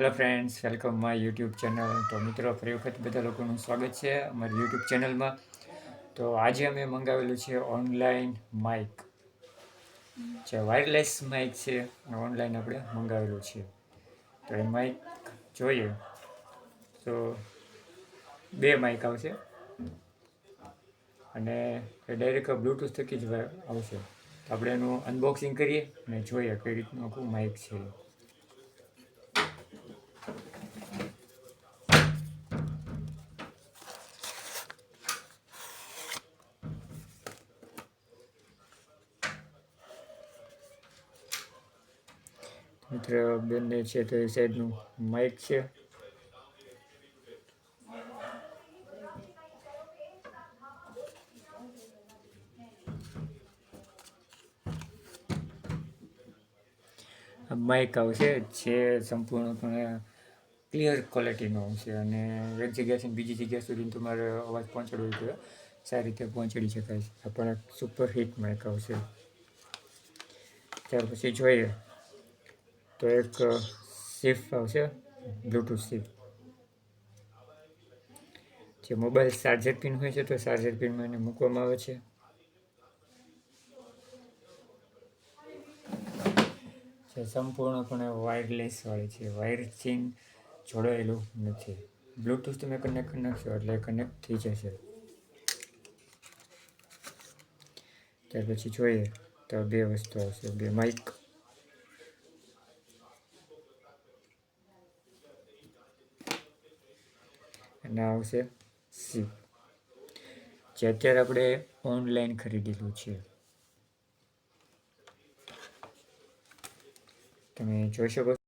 Hello friends, welcome my YouTube channel. તો મિત્રો, ફરી વખત બધા લોકોનું સ્વાગત છે અમારી યુટ્યુબ ચેનલમાં. તો આજે અમે મંગાવેલું છે ઓનલાઈન માઇક, જે વાયરલેસ માઇક છે. ઓનલાઈન આપણે મંગાવેલું છે. તો એ માઇક જોઈએ તો બે માઇક આવશે અને એ ડાયરેક્ટ બ્લૂટૂથ થકી જ આવશે. તો આપણે એનું અનબોક્સિંગ કરીએ અને જોઈએ કઈ રીતનું આખું માઇક છે. મિત્ર બંને છે તો એ સાઈડનું માઇક છે. માઇક આવશે જે સંપૂર્ણપણે ક્લિયર ક્વોલિટીનો આવશે અને એક જગ્યાથી બીજી જગ્યા સુધી તમારે અવાજ પહોંચાડવો હોય તો સારી રીતે પહોંચાડી શકાય છે. આ પણ સુપર હિટ માઇક આવશે. ત્યાર પછી જોઈએ તો એક શિફ્ટ આવશે, બ્લૂટૂથ શિફ્ટ. જે મોબાઈલ ચાર્જર પિન હોય છે તો ચાર્જર પિનમાં એને મૂકવામાં આવે છે. જે સંપૂર્ણપણે વાયરલેસ વાળી છે, વાયરથી જોડાયેલું નથી. બ્લૂટૂથ તમે કનેક્ટ કરી નાખશો એટલે કનેક્ટ થઈ જશે. ત્યાર પછી જોઈએ તો બે વસ્તુ આવશે, બે માઇક. અને આવશે સીપ, જે અત્યારે આપણે ઓનલાઈન ખરીદેલું છે. તમે જોઈ શકો